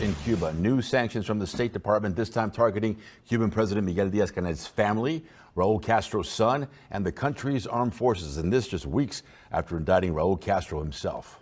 in Cuba. New sanctions from the State Department, this time targeting Cuban President Miguel Díaz-Canel's family, Raul Castro's son, and the country's armed forces. And this just weeks after indicting Raul Castro himself.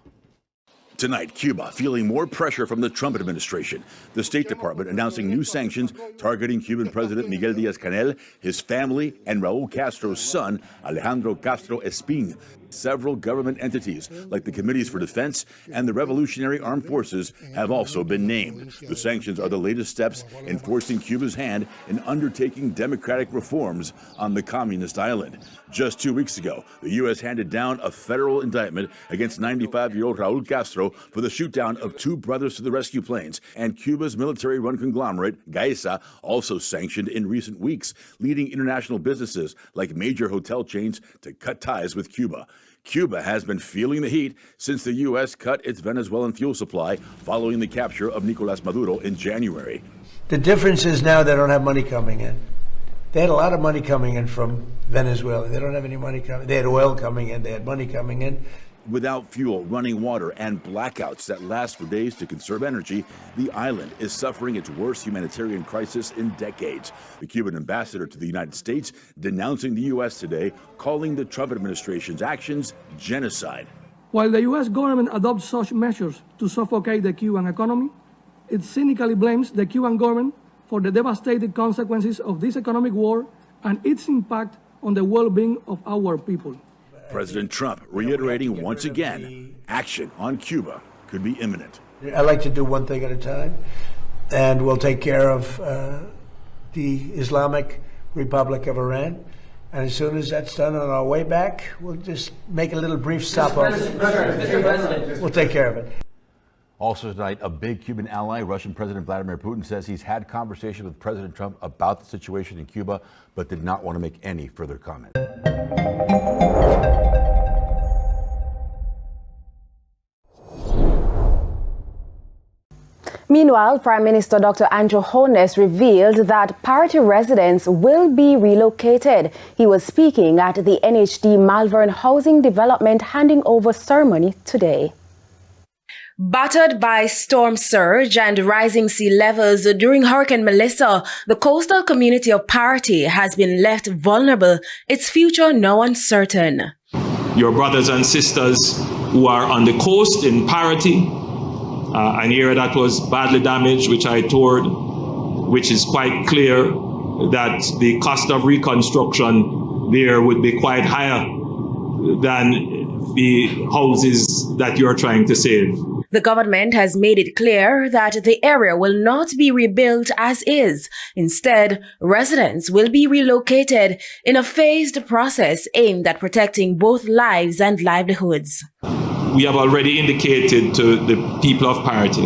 Tonight, Cuba feeling more pressure from the Trump administration. The State Department announcing new sanctions targeting Cuban President Miguel Díaz-Canel, his family, and Raul Castro's son, Alejandro Castro Espín. Several government entities, like the Committees for Defense and the Revolutionary Armed Forces, have also been named. The sanctions are the latest steps in forcing Cuba's hand in undertaking democratic reforms on the communist island. Just 2 weeks ago, the U.S. handed down a federal indictment against 95-year-old Raul Castro for the shootdown of two brothers to the rescue planes, and Cuba's military-run conglomerate, Gaesa, also sanctioned in recent weeks, leading international businesses like major hotel chains to cut ties with Cuba. Cuba has been feeling the heat since the U.S. cut its Venezuelan fuel supply following the capture of Nicolás Maduro in January. The difference is now they don't have money coming in. They had a lot of money coming in from Venezuela. They don't have any money coming. They had oil coming in. They had money coming in. Without fuel, running water, and blackouts that last for days to conserve energy, the island is suffering its worst humanitarian crisis in decades. The Cuban ambassador to the United States denouncing the U.S. today, calling the Trump administration's actions genocide. While the U.S. government adopts such measures to suffocate the Cuban economy, it cynically blames the Cuban government for the devastating consequences of this economic war and its impact on the well-being of our people. President Trump reiterating once again, action on Cuba could be imminent. I like to do one thing at a time, and we'll take care of the Islamic Republic of Iran. And as soon as that's done on our way back, we'll just make a little brief stop. Mr. President. We'll take care of it. Also tonight, a big Cuban ally, Russian President Vladimir Putin, says he's had conversations with President Trump about the situation in Cuba, but did not want to make any further comment. Meanwhile, Prime Minister Dr. Andrew Holness revealed that party residents will be relocated. He was speaking at the NHD Malvern Housing Development handing over ceremony today. Battered by storm surge and rising sea levels during Hurricane Melissa, the coastal community of Party has been left vulnerable, its future now uncertain. Your brothers and sisters who are on the coast in Party, an area that was badly damaged, which I toured, which is quite clear that the cost of reconstruction there would be quite higher than the houses that you're trying to save. The government has made it clear that the area will not be rebuilt as is. Instead, residents will be relocated in a phased process aimed at protecting both lives and livelihoods. We have already indicated to the people of Party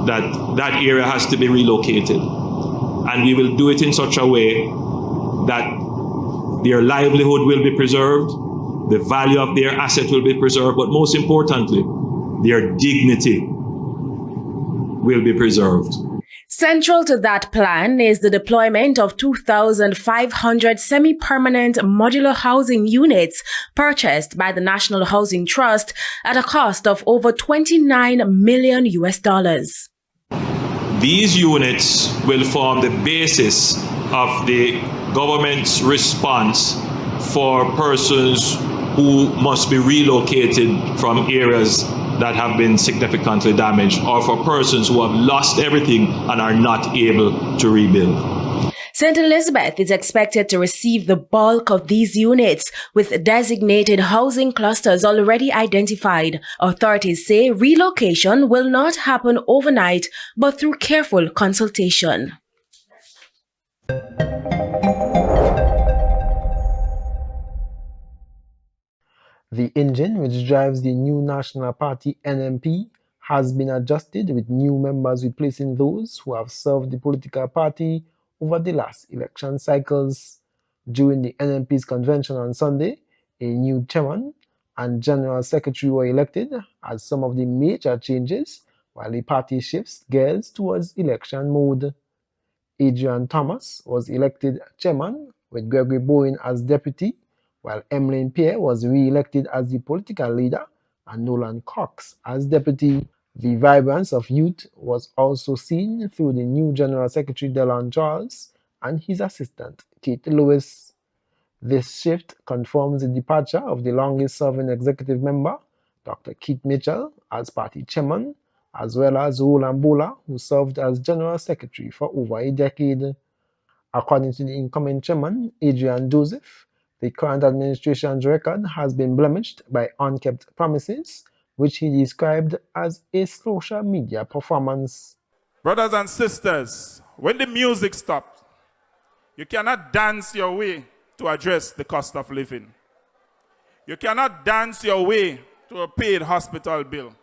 that that area has to be relocated. And we will do it in such a way that their livelihood will be preserved, the value of their asset will be preserved, but most importantly, their dignity will be preserved. Central to that plan is the deployment of 2,500 semi-permanent modular housing units purchased by the National Housing Trust at a cost of over $29 million. These units will form the basis of the government's response for persons who must be relocated from areas that have been significantly damaged, or for persons who have lost everything and are not able to rebuild. St. Elizabeth is expected to receive the bulk of these units, with designated housing clusters already identified. Authorities say relocation will not happen overnight, but through careful consultation. The engine which drives the new National Party NMP has been adjusted, with new members replacing those who have served the political party over the last election cycles. During the NMP's convention on Sunday, a new chairman and general secretary were elected as some of the major changes, while the party shifts gears towards election mode. Adrian Thomas was elected chairman, with Gregory Bowen as deputy, while Emmeline Pierre was re-elected as the political leader and Nolan Cox as deputy. The vibrance of youth was also seen through the new General Secretary Delon Charles and his assistant, Kate Lewis. This shift confirms the departure of the longest-serving executive member, Dr. Keith Mitchell, as party chairman, as well as Roland Bola, who served as General Secretary for over a decade. According to the incoming chairman, Adrian Joseph, the current administration's record has been blemished by unkept promises, which he described as a social media performance. Brothers and sisters, when the music stops, you cannot dance your way to address the cost of living. You cannot dance your way to a paid hospital bill.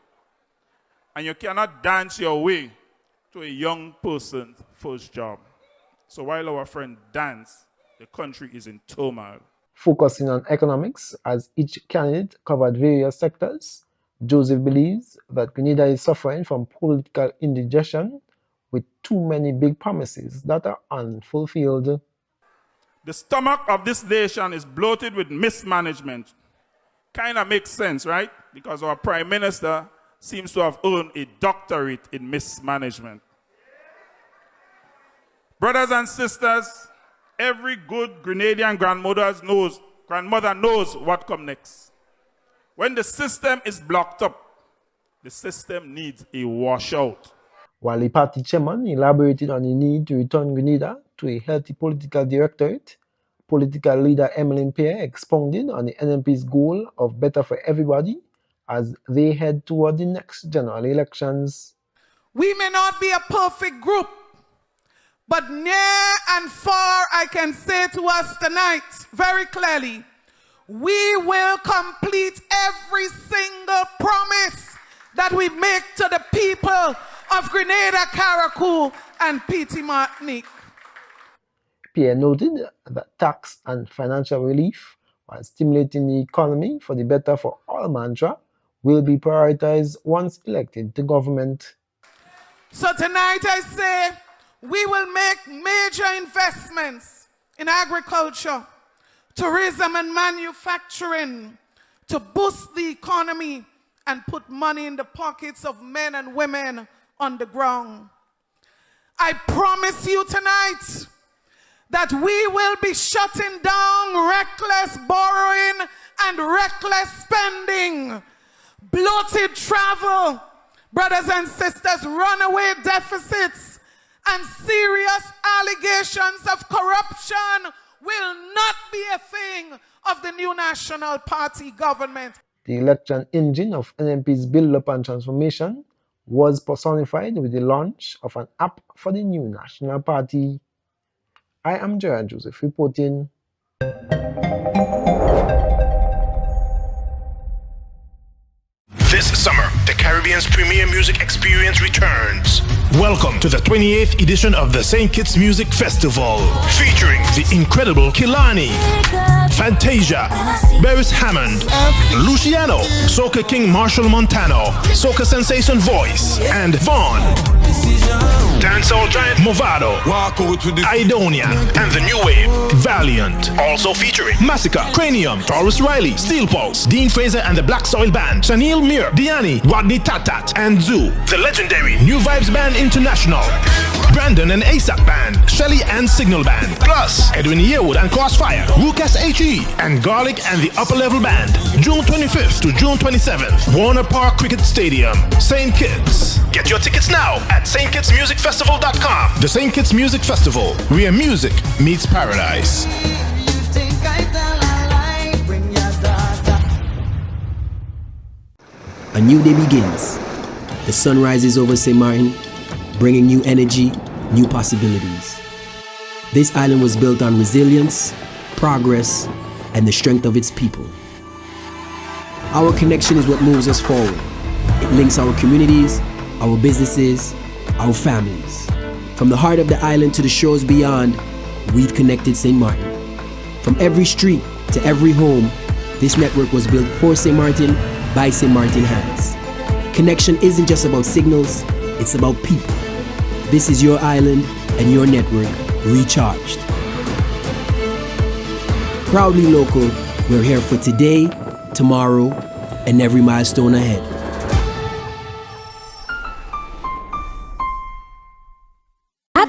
And you cannot dance your way to a young person's first job. So while our friend dance, the country is in turmoil. Focusing on economics, as each candidate covered various sectors, Joseph believes that Grenada is suffering from political indigestion with too many big promises that are unfulfilled. The stomach of this nation is bloated with mismanagement. Kind of makes sense, right? Because our Prime Minister seems to have earned a doctorate in mismanagement. Brothers and sisters, every good Grenadian grandmother knows what comes next. When the system is blocked up, the system needs a washout. While the party chairman elaborated on the need to return Grenada to a healthy political directorate, political leader Emmeline Pierre expounded on the NMP's goal of better for everybody as they head toward the next general elections. We may not be a perfect group, but near and far I can say to us tonight very clearly, we will complete every single promise that we make to the people of Grenada, Carriacou, and Petite Martinique. Pierre noted that tax and financial relief, while stimulating the economy for the better for all mantra, will be prioritized once elected to government. So tonight I say we will make major investments in agriculture, tourism and manufacturing to boost the economy and put money in the pockets of men and women on the ground. I promise you tonight that we will be shutting down reckless borrowing and reckless spending, bloated travel, brothers and sisters, runaway deficits, and serious allegations of corruption will not be a thing of the new National Party government. The election engine of NMP's build-up and transformation was personified with the launch of an app for the new National Party. I am Gerard Joseph reporting. This summer, the Caribbean's premier music experience returns. Welcome to the 28th edition of the St. Kitts Music Festival, featuring the incredible Kilani, Fantasia, Beres Hammond, Luciano, Soca King Marshall Montano, Soca Sensation Voice, and Vaughn. Dancehall giant Movado, Idonia, and the new wave, Valiant. Also featuring Massacre, Cranium, Taurus Riley, Steel Pulse, Dean Fraser and the Black Soil Band, Chanel Muir, Diani, Rodney Tatat, and Zoo. The legendary New Vibes Band International, Brandon and ASAP Band, Shelly and Signal Band, plus Edwin Yearwood and Crossfire, Lucas HE, and Garlic and the Upper Level Band. June 25th to June 27th, Warner Park Cricket Stadium, St. Kitts. Get your tickets now at StKittsMusicFestival.com. The St. Kitts Music Festival, where music meets paradise. A new day begins. The sun rises over St. Martin, bringing new energy, new possibilities. This island was built on resilience, progress, and the strength of its people. Our connection is what moves us forward. It links our communities, our businesses, our families. From the heart of the island to the shores beyond, we've connected St. Martin. From every street to every home, this network was built for St. Martin by St. Martin hands. Connection isn't just about signals, it's about people. This is your island and your network recharged. Proudly local, we're here for today, tomorrow, and every milestone ahead.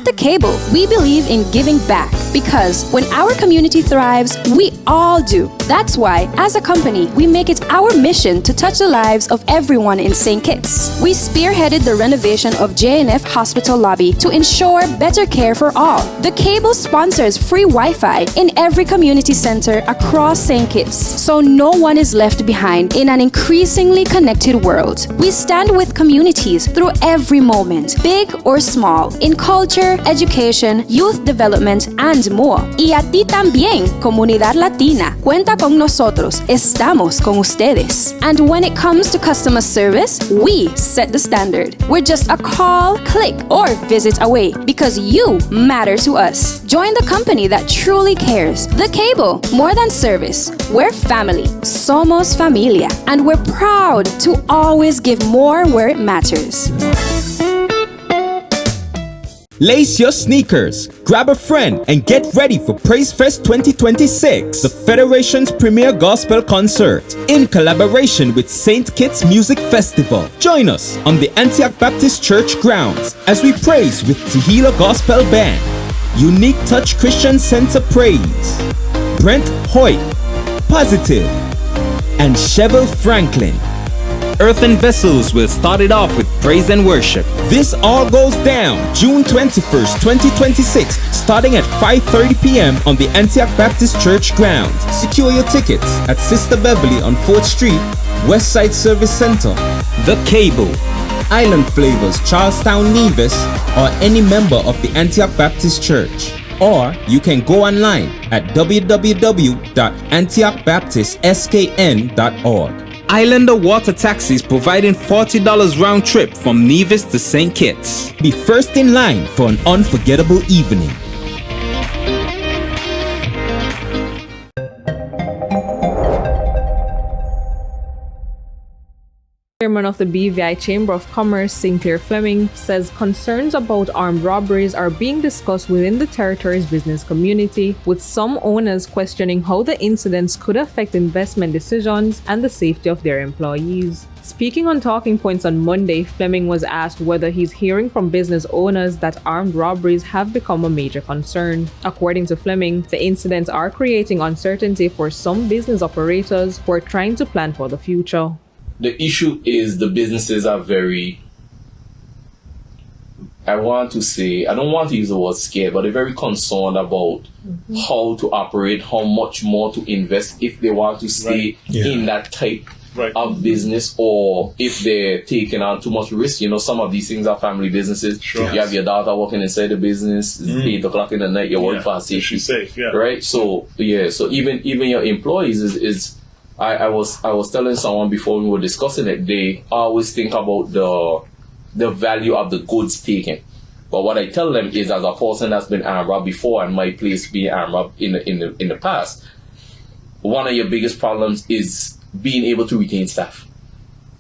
At The Cable, we believe in giving back because when our community thrives, we all do. That's why, as a company, we make it our mission to touch the lives of everyone in St. Kitts. We spearheaded the renovation of JNF Hospital lobby to ensure better care for all. The Cable sponsors free Wi-Fi in every community center across St. Kitts, so no one is left behind in an increasingly connected world. We stand with communities through every moment, big or small, in culture, education, youth development, and more. Y a ti también, comunidad latina. Cuenta con nosotros. Estamos con ustedes. And when it comes to customer service, we set the standard. We're just a call, click, or visit away because you matter to us. Join the company that truly cares. The Cable, more than service. We're family. Somos familia. And we're proud to always give more where it matters. Lace your sneakers, grab a friend, and get ready for Praise Fest 2026, the Federation's premier gospel concert, in collaboration with St. Kitts Music Festival. Join us on the Antioch Baptist Church grounds as we praise with Tehillah Gospel Band, Unique Touch Christian Center Praise, Brent Hoyt, Positive, and Chevel Franklin. Earthen Vessels will start it off with praise and worship. This all goes down June 21st, 2026, starting at 5:30 p.m. on the Antioch Baptist Church grounds. Secure your tickets at Sister Beverly on 4th Street, Westside Service Center. The Cable, Island Flavors, Charlestown Nevis, or any member of the Antioch Baptist Church. Or you can go online at www.antiochbaptistskn.org. Islander Water Taxis providing $40 round trip from Nevis to St. Kitts. Be first in line for an unforgettable evening. Chairman of the BVI Chamber of Commerce, Sinclair Fleming, says concerns about armed robberies are being discussed within the territory's business community, with some owners questioning how the incidents could affect investment decisions and the safety of their employees. Speaking on Talking Points on Monday, Fleming was asked whether he's hearing from business owners that armed robberies have become a major concern. According to Fleming, the incidents are creating uncertainty for some business operators who are trying to plan for the future. The issue is the businesses are very, I don't want to use the word scared, but they're very concerned about how to operate, how much more to invest if they want to stay in that type of business, or if they're taking on too much risk. You know, some of these things are family businesses. Sure. You have your daughter working inside the business, it's 8 o'clock in the night, you're working for safety. She's safe, right? So, so even your employees is I was telling someone before we were discussing it, they always think about the value of the goods taken. But what I tell them is, as a person that's been armed robbed before and my place being armed robbed in the past, one of your biggest problems is being able to retain staff.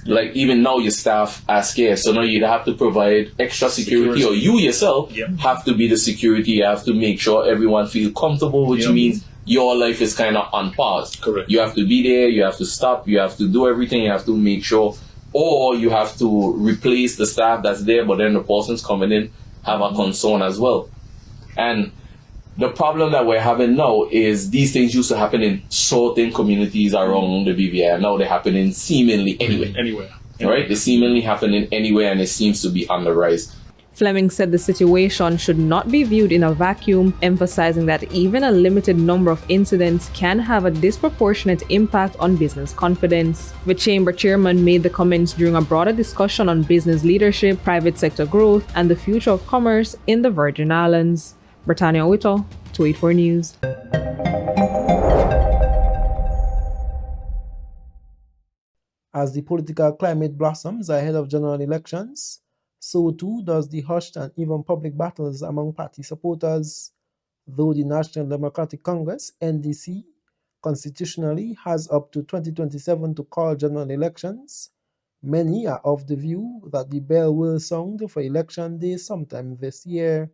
Like even now your staff are scarce, so now you have to provide extra security, or you yourself have to be the security. You have to make sure everyone feels comfortable, which means your life is kind of on pause. Correct. You have to be there, you have to stop, you have to do everything, you have to make sure, or you have to replace the staff that's there, but then the person's coming in have a concern as well. And the problem that we're having now is these things used to happen in certain communities around the BVI. Now they're happening seemingly anywhere. Right? They're seemingly happening anywhere, and it seems to be on the rise. Fleming said the situation should not be viewed in a vacuum, emphasizing that even a limited number of incidents can have a disproportionate impact on business confidence. The chamber chairman made the comments during a broader discussion on business leadership, private sector growth, and the future of commerce in the Virgin Islands. Britannia Whittle, 284 News. As the political climate blossoms ahead of general elections, so too does the hushed and even public battles among party supporters. Though the National Democratic Congress, NDC, constitutionally has up to 2027 to call general elections, many are of the view that the bell will sound for election day sometime this year.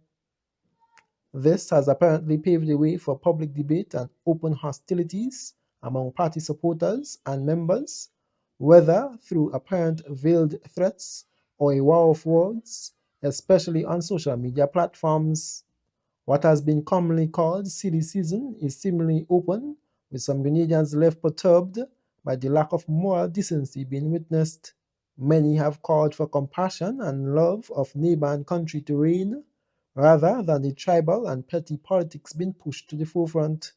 This has apparently paved the way for public debate and open hostilities among party supporters and members, whether through apparent veiled threats or a war of words, especially on social media platforms. What has been commonly called silly season is seemingly open, with some Grenadians left perturbed by the lack of moral decency being witnessed. Many have called for compassion and love of neighbor and country to reign, rather than the tribal and petty politics being pushed to the forefront.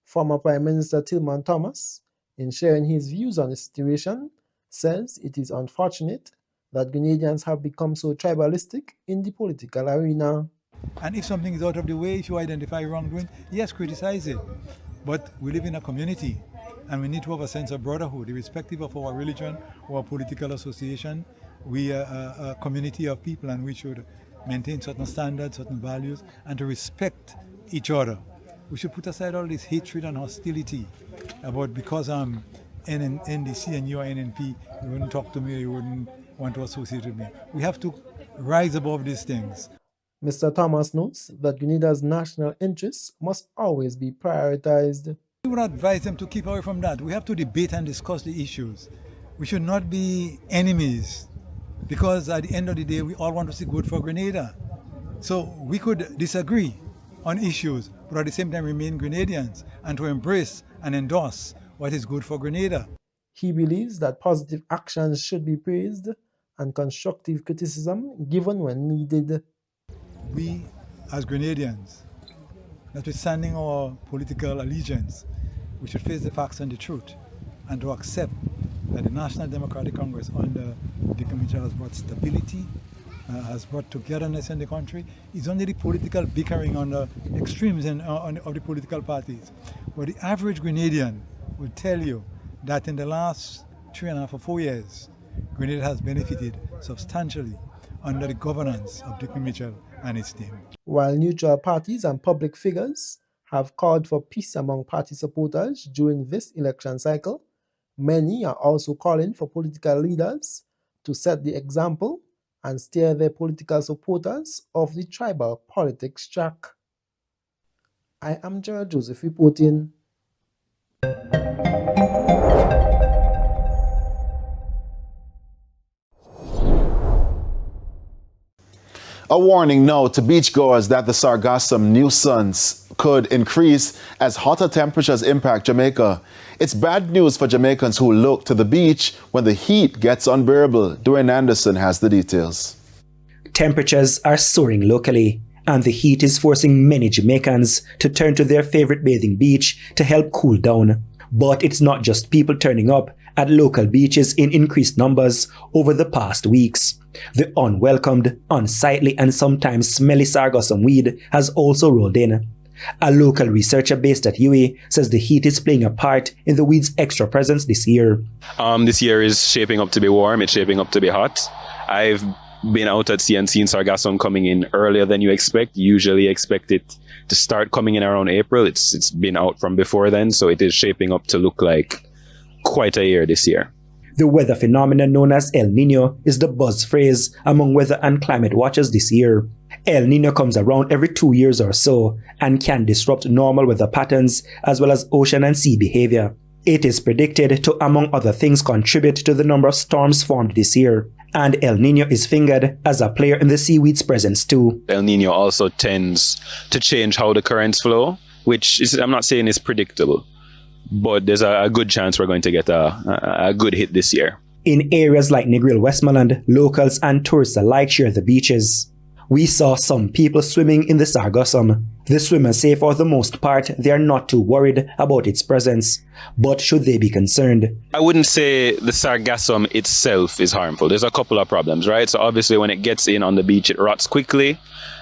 Former Prime Minister Tillman Thomas, in sharing his views on the situation, says it is unfortunate that Grenadians have become so tribalistic in the political arena. And if something is out of the way, if you identify wrongdoing, yes, criticize it. But we live in a community, and we need to have a sense of brotherhood, irrespective of our religion or political association. We are a community of people, and we should maintain certain standards, certain values, and to respect each other. We should put aside all this hatred and hostility about because I'm NDC and you are NNP, you wouldn't talk to me, you wouldn't want to associate with me. We have to rise above these things. Mr. Thomas notes that Grenada's national interests must always be prioritized. We would advise them to keep away from that. We have to debate and discuss the issues. We should not be enemies, because at the end of the day, we all want to see good for Grenada. So we could disagree on issues, but at the same time remain Grenadians and to embrace and endorse what is good for Grenada. He believes that positive actions should be praised and constructive criticism given when needed. We, as Grenadians, notwithstanding our political allegiance, we should face the facts and the truth, and to accept that the National Democratic Congress under Dick Mitchell has brought stability, has brought togetherness in the country. It's only the political bickering on the extremes of the political parties. But the average Grenadian will tell you that in the last 3.5 or 4 years, Grenada has benefited substantially under the governance of Dick Mitchell and his team. While neutral parties and public figures have called for peace among party supporters during this election cycle, many are also calling for political leaders to set the example and steer their political supporters off the tribal politics track. I am Gerald Joseph reporting. A warning now to beachgoers that the sargassum nuisance could increase as hotter temperatures impact Jamaica. It's bad news for Jamaicans who look to the beach when the heat gets unbearable. Dwayne Anderson has the details. Temperatures are soaring locally, and the heat is forcing many Jamaicans to turn to their favorite bathing beach to help cool down. But it's not just people turning up at local beaches in increased numbers over the past weeks. The unwelcomed, unsightly, and sometimes smelly sargassum weed has also rolled in. A local researcher based at UWI says the heat is playing a part in the weed's extra presence this year. This year is shaping up to be warm. It's shaping up to be hot. I've been out at sea and seen sargassum coming in earlier than you expect. Usually expect it to start coming in around April. It's been out from before then, so it is shaping up to look like quite a year this year. The weather phenomenon known as El Nino is the buzz phrase among weather and climate watchers this year. El Nino comes around every 2 years or so and can disrupt normal weather patterns as well as ocean and sea behavior. It is predicted to, among other things, contribute to the number of storms formed this year. And El Nino is fingered as a player in the seaweed's presence too. El Nino also tends to change how the currents flow, which is, I'm not saying is predictable, but there's a good chance we're going to get a good hit this year. In areas like Negril Westmoreland, locals and tourists alike share the beaches. We saw some people swimming in the sargassum. The swimmers say for the most part they are not too worried about its presence. But should they be concerned? I wouldn't say the sargassum itself is harmful. There's a couple of problems, right? So obviously when it gets in on the beach, it rots quickly.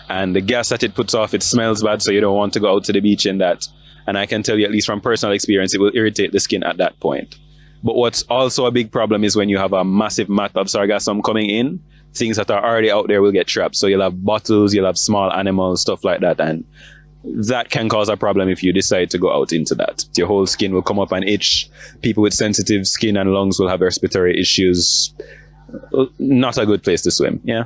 And the gas that it puts off, it smells bad, so you don't want to go out to the beach in that. And I can tell you, at least from personal experience, it will irritate the skin at that point. But what's also a big problem is when you have a massive mat of sargassum coming in, things that are already out there will get trapped. So you'll have bottles, you'll have small animals, stuff like that. And that can cause a problem if you decide to go out into that. Your whole skin will come up and itch. People with sensitive skin and lungs will have respiratory issues. Not a good place to swim, yeah.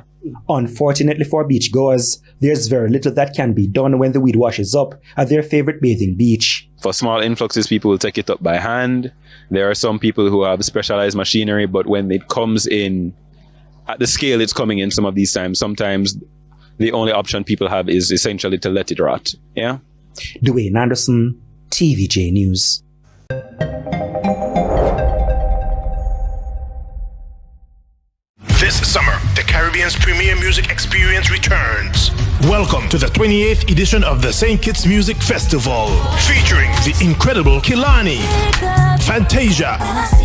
Unfortunately for beachgoers, there's very little that can be done when the weed washes up at their favorite bathing beach. For small influxes, people will take it up by hand. There are some people who have specialized machinery, but when it comes in at the scale it's coming in some of these times, sometimes the only option people have is essentially to let it rot. Yeah. Dwayne Anderson, TVJ News. This summer, the Caribbean's premier music experience returns. Welcome to the 28th edition of the St. Kitts Music Festival, featuring the incredible Kilani, Fantasia,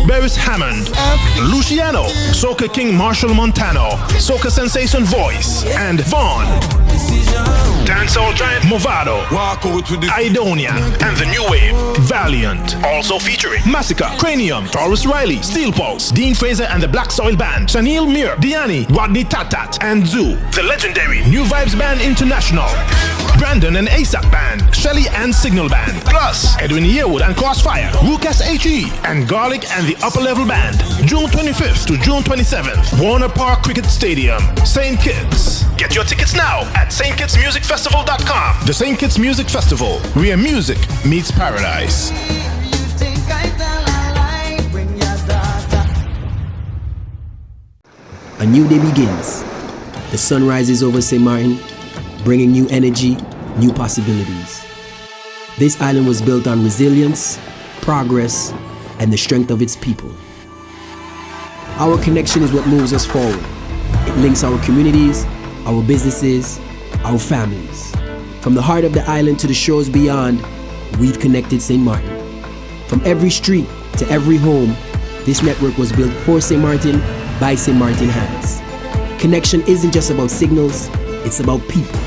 Beres Hammond, Luciano, Soca King Marshall Montano, Soca Sensation Voice, and Vaughn. Dancehall giant Movado, Idonia, and the new wave, Valiant. Also featuring Massacre, Cranium, Taurus Riley, Steel Pulse, Dean Fraser and the Black Soil Band, Shanil Mir, Diani, Rodney Tatat, and Zoo. The legendary New Vibes Band International, Brandon and ASAP Band, Shelly and Signal Band, plus Edwin Yearwood and Crossfire, Lucas HE, and Garlic and the Upper Level Band. June 25th to June 27th, Warner Park Cricket Stadium, St. Kitts. Get your tickets now at stkitsmusicfestival.com. The St. Kitts Music Festival, where music meets paradise. A new day begins. The sun rises over St. Martin, bringing new energy, new possibilities. This island was built on resilience, progress, and the strength of its people. Our connection is what moves us forward. It links our communities, our businesses, our families. From the heart of the island to the shores beyond, we've connected St. Martin. From every street to every home, this network was built for St. Martin by St. Martin hands. Connection isn't just about signals, it's about people.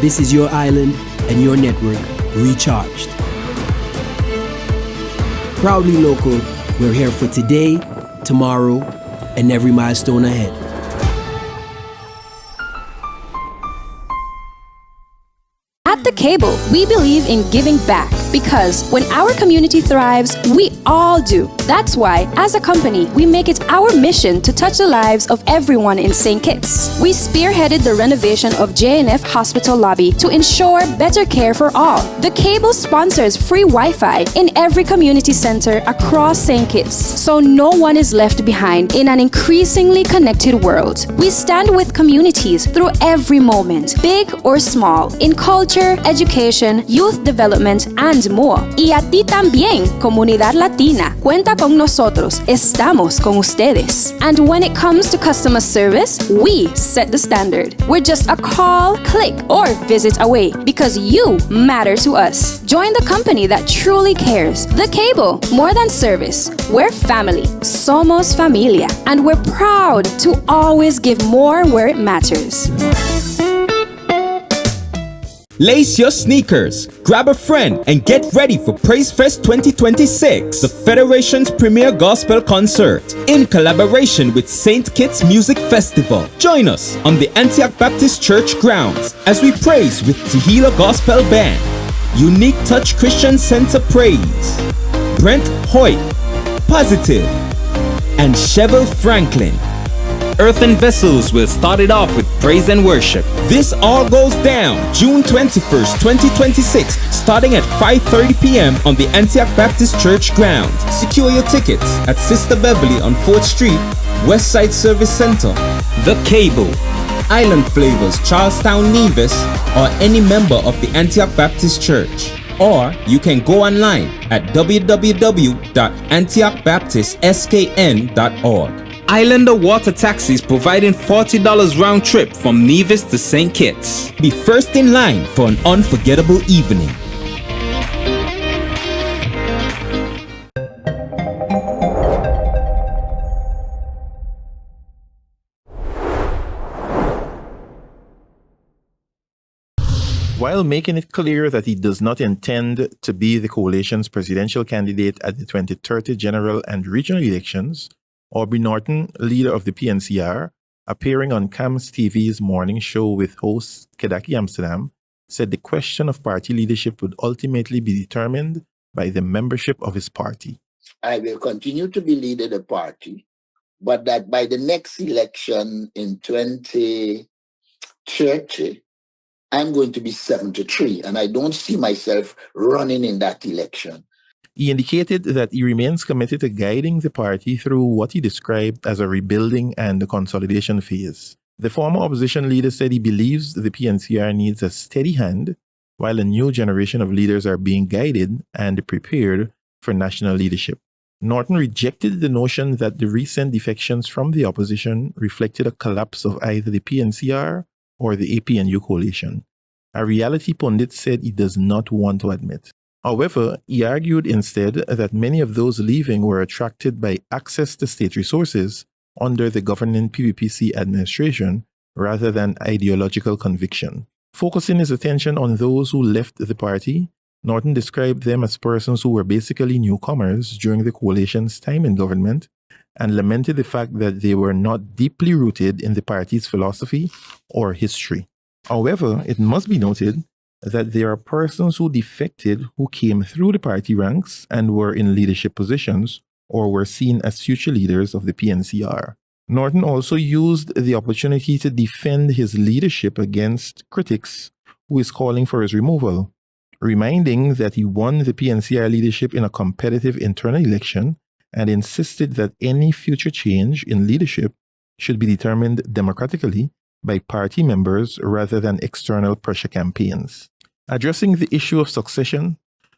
This is your island and your network recharged. Proudly local, we're here for today, tomorrow, and every milestone ahead. At The Cable, we believe in giving back because when our community thrives, we all do. That's why, as a company, we make it our mission to touch the lives of everyone in St. Kitts. We spearheaded the renovation of JNF Hospital lobby to ensure better care for all. The Cable sponsors free Wi-Fi in every community center across St. Kitts, so no one is left behind in an increasingly connected world. We stand with communities through every moment, big or small, in culture, education, youth development, and more. Y a ti también, comunidad latina. Cuenta con nosotros. Estamos con ustedes. And when it comes to customer service, we set the standard. We're just a call, click, or visit away because you matter to us. Join the company that truly cares. The Cable. More than service. We're family. Somos familia. And we're proud to always give more where it matters. Lace your sneakers, grab a friend, and get ready for Praise Fest 2026, the Federation's premier gospel concert, in collaboration with St. Kitts Music Festival. Join us on the Antioch Baptist Church grounds as we praise with Tehillah Gospel Band, Unique Touch Christian Center Praise, Brent Hoyt, Positive, and Chevel Franklin. Earthen Vessels will start it off with praise and worship. This all goes down June 21st, 2026, starting at 5:30 p.m. on the Antioch Baptist Church grounds. Secure your tickets at Sister Beverly on 4th Street, Westside Service Center. The Cable, Island Flavors, Charlestown Nevis, or any member of the Antioch Baptist Church. Or you can go online at www.antiochbaptistskn.org. Islander Water Taxis providing $40 round trip from Nevis to St. Kitts. Be first in line for an unforgettable evening. While making it clear that he does not intend to be the coalition's presidential candidate at the 2030 general and regional elections, Aubrey Norton, leader of the PNCR, appearing on CAMS TV's morning show with host Kedaki Amsterdam, said the question of party leadership would ultimately be determined by the membership of his party. I will continue to be leader of the party, but that by the next election in 2030, I'm going to be 73, and I don't see myself running in that election. He indicated that he remains committed to guiding the party through what he described as a rebuilding and consolidation phase. The former opposition leader said he believes the PNCR needs a steady hand, while a new generation of leaders are being guided and prepared for national leadership. Norton rejected the notion that the recent defections from the opposition reflected a collapse of either the PNCR or the APNU coalition, a reality pundit said he does not want to admit. However, he argued instead that many of those leaving were attracted by access to state resources under the governing PPPC administration rather than ideological conviction. Focusing his attention on those who left the party, Norton described them as persons who were basically newcomers during the coalition's time in government and lamented the fact that they were not deeply rooted in the party's philosophy or history. However, it must be noted that there are persons who defected who came through the party ranks and were in leadership positions or were seen as future leaders of the PNCR. Norton also used the opportunity to defend his leadership against critics who is calling for his removal, reminding that he won the PNCR leadership in a competitive internal election and insisted that any future change in leadership should be determined democratically by party members rather than external pressure campaigns. Addressing the issue of succession,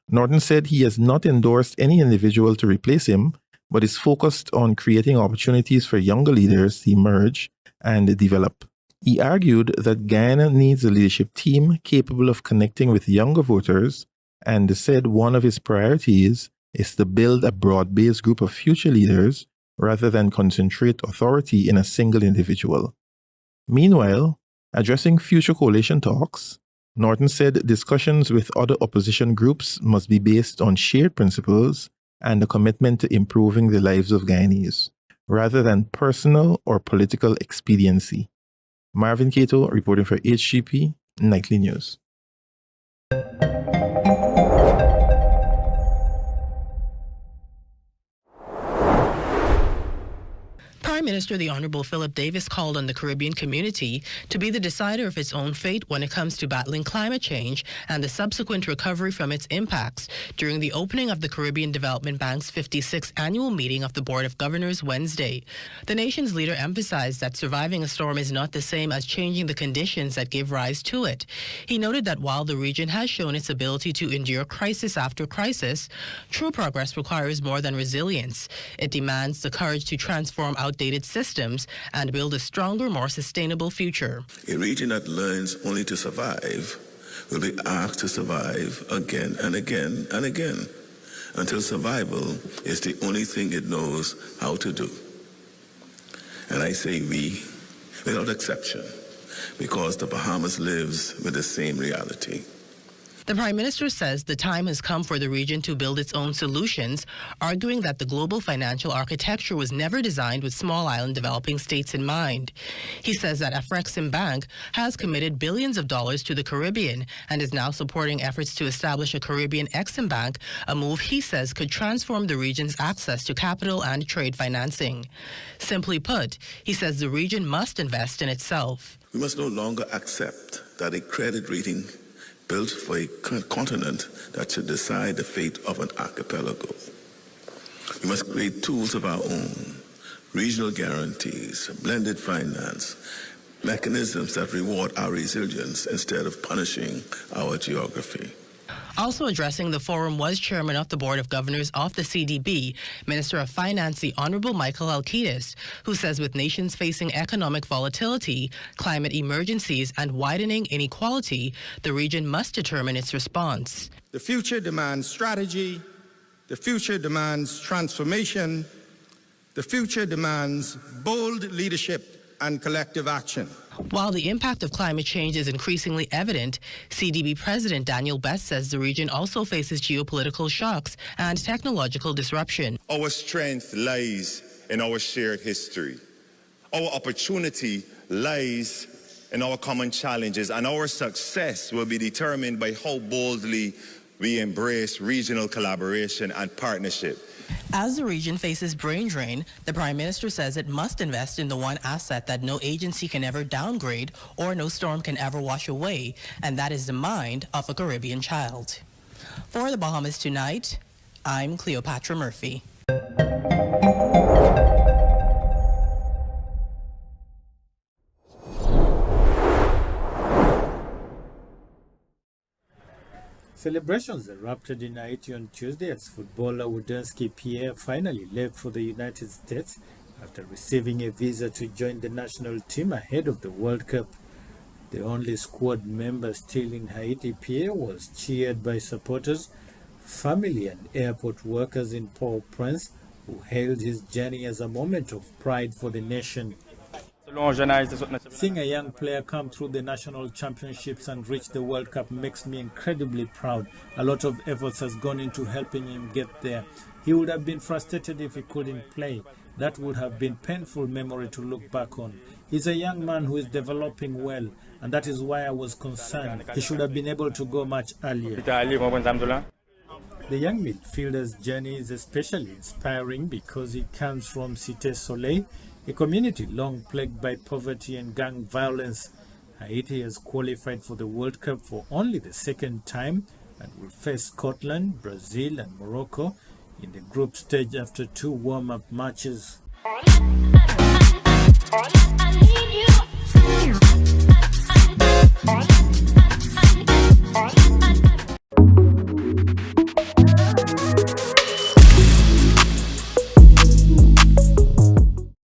Norton said he has not endorsed any individual to replace him, but is focused on creating opportunities for younger leaders to emerge and develop. He argued that Guyana needs a leadership team capable of connecting with younger voters and said one of his priorities is to build a broad-based group of future leaders rather than concentrate authority in a single individual. Meanwhile, addressing future coalition talks, Norton said discussions with other opposition groups must be based on shared principles and a commitment to improving the lives of Guyanese, rather than personal or political expediency. Marvin Cato reporting for HGP Nightly News. Prime Minister the Honourable Philip Davis called on the Caribbean community to be the decider of its own fate when it comes to battling climate change and the subsequent recovery from its impacts during the opening of the Caribbean Development Bank's 56th annual meeting of the Board of Governors Wednesday. The nation's leader emphasized that surviving a storm is not the same as changing the conditions that give rise to it. He noted that while the region has shown its ability to endure crisis after crisis, true progress requires more than resilience. It demands the courage to transform outdated systems and build a stronger, more sustainable future. A region that learns only to survive will be asked to survive again and again and again until survival is the only thing it knows how to do. And I say we, without exception, because the Bahamas lives with the same reality. The Prime Minister says the time has come for the region to build its own solutions, arguing that the global financial architecture was never designed with small island developing states in mind. He says that Afrexim Bank has committed billions of dollars to the Caribbean and is now supporting efforts to establish a Caribbean Exim Bank, a move he says could transform the region's access to capital and trade financing. Simply put, he says the region must invest in itself. We must no longer accept that a credit rating built for a continent that should decide the fate of an archipelago. We must create tools of our own, regional guarantees, blended finance, mechanisms that reward our resilience instead of punishing our geography. Also addressing the forum was Chairman of the Board of Governors of the CDB, Minister of Finance, the Honourable Michael Alcides, who says with nations facing economic volatility, climate emergencies and widening inequality, the region must determine its response. The future demands strategy, the future demands transformation, the future demands bold leadership and collective action. While the impact of climate change is increasingly evident, CDB President Daniel Best says the region also faces geopolitical shocks and technological disruption. Our strength lies in our shared history. Our opportunity lies in our common challenges, and our success will be determined by how boldly we embrace regional collaboration and partnership. As the region faces brain drain, the Prime Minister says it must invest in the one asset that no agency can ever downgrade or no storm can ever wash away, and that is the mind of a Caribbean child. For the Bahamas Tonight, I'm Cleopatra Murphy. Celebrations erupted in Haiti on Tuesday as footballer Wodunski Pierre finally left for the United States after receiving a visa to join the national team ahead of the World Cup. The only squad member still in Haiti, Pierre was cheered by supporters, family and airport workers in Port-au-Prince who hailed his journey as a moment of pride for the nation. Seeing a young player come through the national championships and reach the World Cup makes me incredibly proud. A lot of efforts has gone into helping him get there. He would have been frustrated if he couldn't play. That would have been painful memory to look back on. He's a young man who is developing well, and that is why I was concerned. He should have been able to go much earlier. The young midfielder's journey is especially inspiring because he comes from Cité Soleil, a community long plagued by poverty and gang violence. Haiti has qualified for the World Cup for only the second time and will face Scotland, Brazil and Morocco in the group stage after 2 warm-up matches.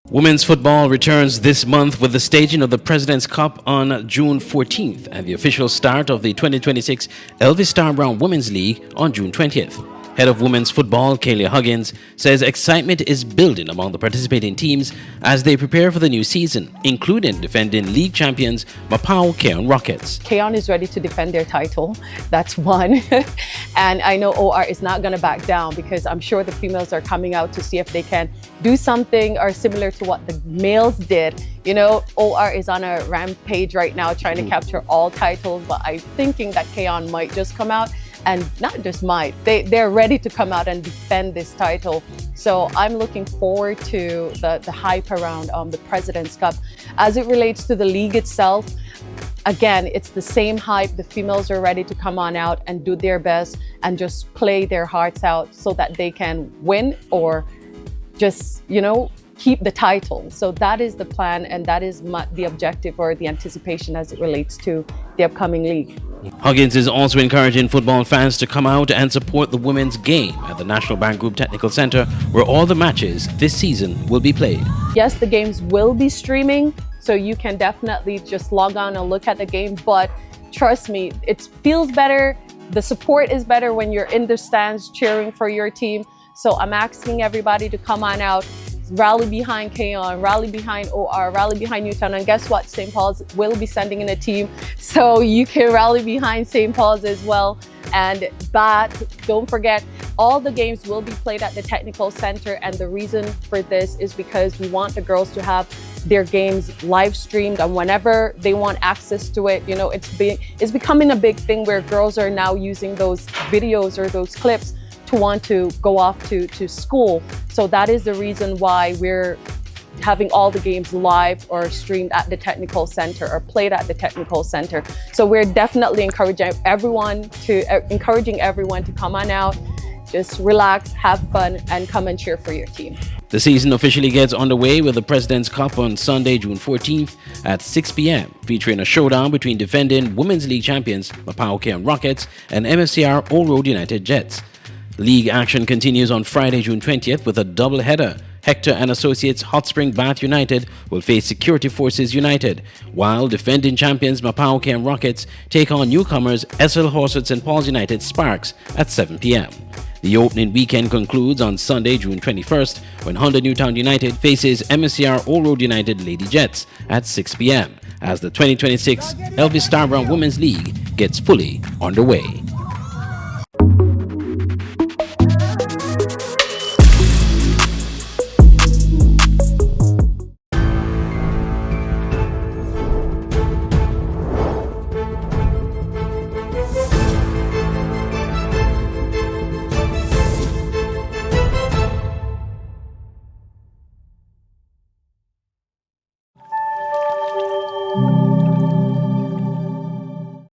Women's football returns this month with the staging of the President's Cup on June 14th and the official start of the 2026 Elvis Star Brown Women's League on June 20th. Head of women's football, Kaylia Huggins, says excitement is building among the participating teams as they prepare for the new season, including defending league champions Mapao Keon Rockets. Keon is ready to defend their title. That's one. And I know OR is not going to back down because I'm sure the females are coming out to see if they can do something or similar to what the males did. You know, OR is on a rampage right now trying to capture all titles, but I'm thinking that Keon might just come out. And not just might, they're ready to come out and defend this title. So I'm looking forward to the hype around the President's Cup. As it relates to the league itself, again, it's the same hype. The females are ready to come on out and do their best and just play their hearts out so that they can win or just, you know, keep the title. So that is the plan and that is the objective or the anticipation as it relates to the upcoming league. Huggins is also encouraging football fans to come out and support the women's game at the National Bank Group Technical Center, where all the matches this season will be played. Yes, the games will be streaming, so you can definitely just log on and look at the game, but trust me, it feels better. The support is better when you're in the stands cheering for your team. So I'm asking everybody to come on out, rally behind Keon, rally behind OR, rally behind Newtown, and guess what? St. Paul's will be sending in a team, so you can rally behind St. Paul's as well. And but don't forget, all the games will be played at the Technical Center, and the reason for this is because we want the girls to have their games live streamed, and whenever they want access to it, you know, it's becoming a big thing where girls are now using those videos or those clips to want to go off to school. So that is the reason why we're having all the games live or streamed at the Technical Center or played at the Technical Center. So we're definitely encouraging everyone to come on out, just relax, have fun, and come and cheer for your team. The season officially gets underway with the President's Cup on Sunday, June 14th at 6 p.m., featuring a showdown between defending Women's League champions Mapao Keon Rockets and MSCR Old Road United Jets. League action continues on Friday, June 20th with a doubleheader. Hector and Associates Hot Spring Bath United will face Security Forces United, while defending champions Mapao Keon Rockets take on newcomers SL Horsett St. Paul's United Sparks at 7 p.m. The opening weekend concludes on Sunday, June 21st, when Honda Newtown United faces MSCR Old Road United Lady Jets at 6 p.m. as the 2026 Elvis Star Brown Women's League gets fully underway.